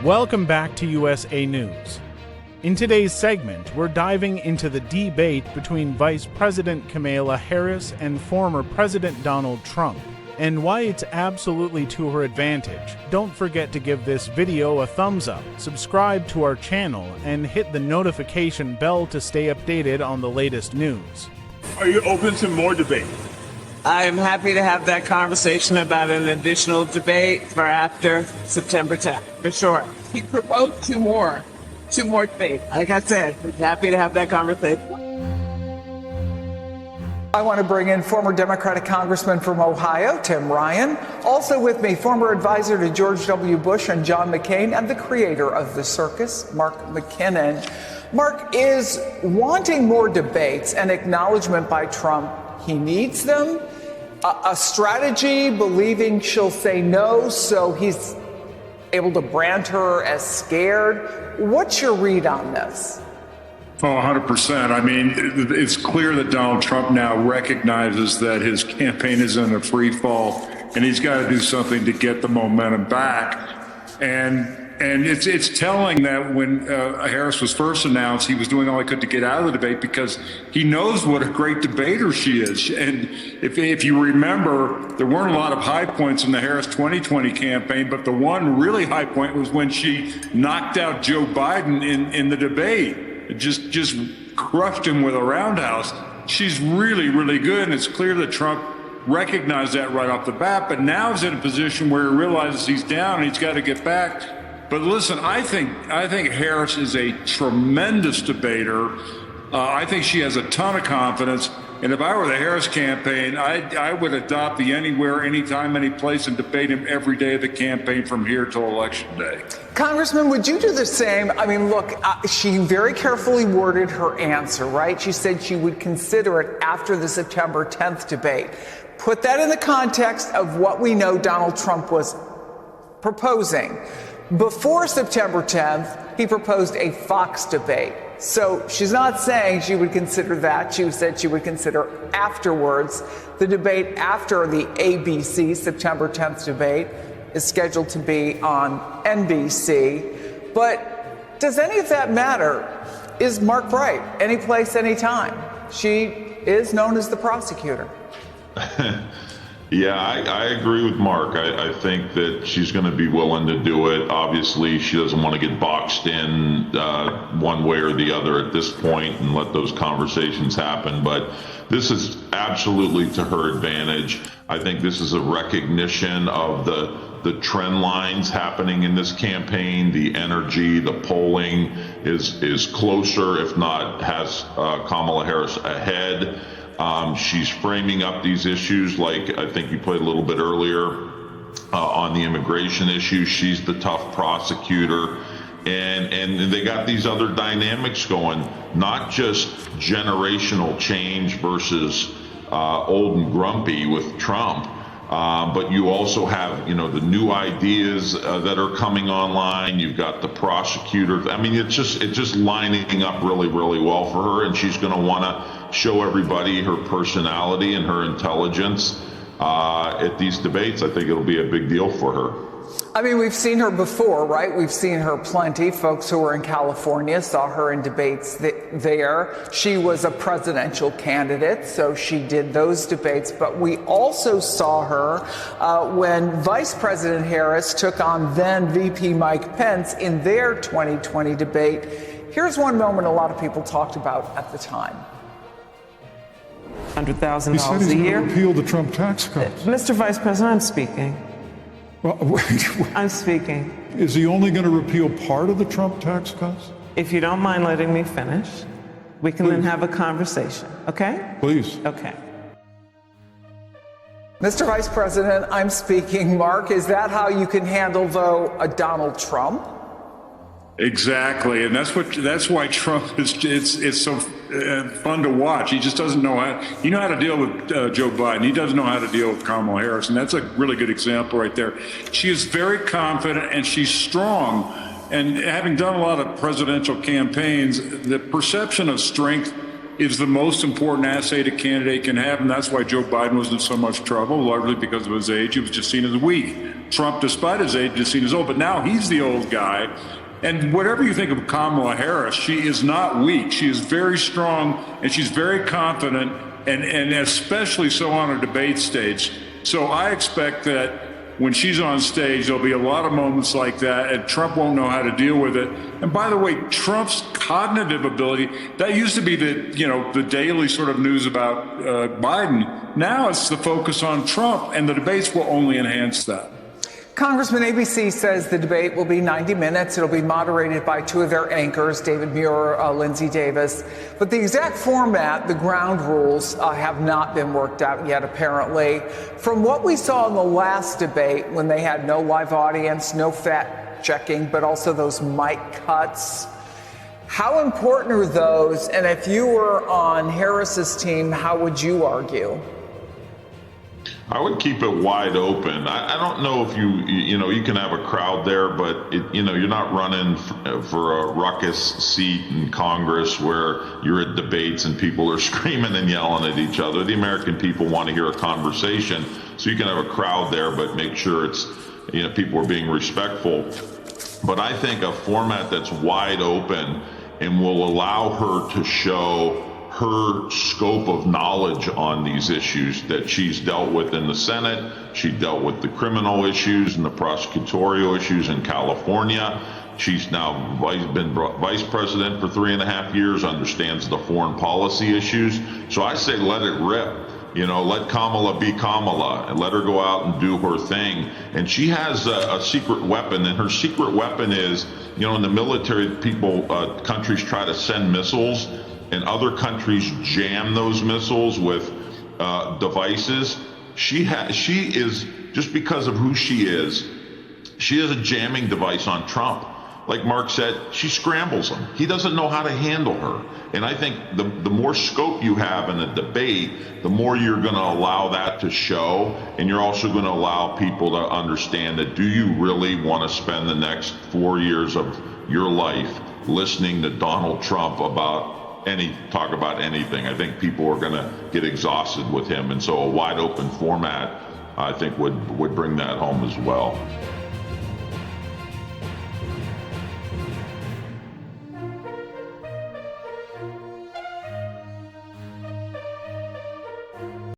Welcome back to USA News. In today's segment, we're diving into the debate between Vice President Kamala Harris and former President Donald Trump, and why it's absolutely to her advantage. Don't forget to give this video a thumbs up, subscribe to our channel, and hit the notification bell to stay updated on the latest news. Are you open to more debate? I'm happy to have that conversation about an additional debate for after September 10th, for sure. He proposed two more debates. Like I said, happy to have that conversation. I want to bring in former Democratic Congressman from Ohio, Tim Ryan. Also with me, former advisor to George W. Bush and John McCain, and the creator of The Circus, Mark McKinnon. Mark, is wanting more debates an acknowledgement by Trump he needs them? A strategy, believing she'll say no, so he's able to brand her as scared? What's your read on this? Oh, 100%. I mean, it's clear that Donald Trump now recognizes that his campaign is in a free fall, and he's got to do something to get the momentum back. And it's telling that when Harris was first announced, he was doing all he could to get out of the debate because he knows what a great debater she is. And if you remember, there weren't a lot of high points in the Harris 2020 campaign, but the one really high point was when she knocked out Joe Biden in the debate. It just crushed him with a roundhouse. She's really, really good, and it's clear that Trump recognized that right off the bat, but now he's in a position where he realizes he's down and he's got to get back. But listen, I think Harris is a tremendous debater. I think she has a ton of confidence. And if I were the Harris campaign, I would adopt the anywhere, anytime, any place and debate him every day of the campaign from here till Election Day. Congressman, would you do the same? I mean, look, she very carefully worded her answer, right? She said she would consider it after the September 10th debate. Put that in the context of what we know Donald Trump was proposing. Before September 10th, he proposed a Fox debate. So she's not saying she would consider that. She said she would consider afterwards. The debate after the ABC September 10th debate is scheduled to be on NBC. But does any of that matter? Is Mark right? Any place, any time. She is known as the prosecutor. Yeah, I agree with Mark. I think that she's going to be willing to do it. Obviously, she doesn't want to get boxed in one way or the other at this point and let those conversations happen. But this is absolutely to her advantage. I think this is a recognition of the trend lines happening in this campaign. The energy, the polling is closer, if not has Kamala Harris ahead. She's framing up these issues like I think you played a little bit earlier on the immigration issue. She's the tough prosecutor, and they got these other dynamics going, not just generational change versus old and grumpy with Trump, but you also have, the new ideas that are coming online. You've got the prosecutor. I mean, it's just lining up really, really well for her, and she's going to want to show everybody her personality and her intelligence at these debates. I think it'll be a big deal for her. I mean, we've seen her before, right? We've seen her plenty. Folks who were in California saw her in debates there. She was a presidential candidate, so she did those debates. But we also saw her when Vice President Harris took on then VP Mike Pence in their 2020 debate. Here's one moment a lot of people talked about at the time. $100,000 He said he's a year. going to repeal the Trump tax cuts. Mr. Vice President, I'm speaking. Well, I'm speaking. is he only going to repeal part of the Trump tax cuts? If you don't mind letting me finish, we can then have a conversation, okay? Please. Okay. Mr. Vice President, I'm speaking. Mark, is that how you can handle, though, a Donald Trump? Exactly, and that's why Trump it's so fun to watch. He just doesn't know how. You know how to deal with Joe Biden. He doesn't know how to deal with Kamala Harris, and that's a really good example right there. She is very confident and she's strong. And having done a lot of presidential campaigns, the perception of strength is the most important asset a candidate can have, and that's why Joe Biden was in so much trouble, largely because of his age. He was just seen as weak. Trump, despite his age, is seen as old, but now he's the old guy. And whatever you think of Kamala Harris, she is not weak. She is very strong, and she's very confident, and especially so on a debate stage. So I expect that when she's on stage, there'll be a lot of moments like that, and Trump won't know how to deal with it. And by the way, Trump's cognitive ability, that used to be the daily sort of news about Biden. Now it's the focus on Trump, and the debates will only enhance that. Congressman, ABC says the debate will be 90 minutes. It'll be moderated by two of their anchors, David Muir, Lindsey Davis. But the exact format, the ground rules, have not been worked out yet, apparently. From what we saw in the last debate, when they had no live audience, no fact checking, but also those mic cuts, how important are those? And if you were on Harris's team, how would you argue? I would keep it wide open. I don't know if you can have a crowd there, but you're not running for a ruckus seat in Congress where you're at debates and people are screaming and yelling at each other. The American people want to hear a conversation, so you can have a crowd there, but make sure it's, people are being respectful. But I think a format that's wide open and will allow her to show her scope of knowledge on these issues that she's dealt with in the Senate. She dealt with the criminal issues and the prosecutorial issues in California. She's now been vice president for 3.5 years, understands the foreign policy issues. So I say let it rip. Let Kamala be Kamala and let her go out and do her thing. And she has a secret weapon, and her secret weapon is, in the military, countries try to send missiles, and other countries jam those missiles with devices. She is, just because of who she is a jamming device on Trump. Like Mark said, she scrambles him. He doesn't know how to handle her. And I think the more scope you have in a debate, the more you're going to allow that to show. And you're also going to allow people to understand that, do you really want to spend the next 4 years of your life listening to Donald Trump talk about anything? I think people are going to get exhausted with him. And so a wide open format, I think, would bring that home as well.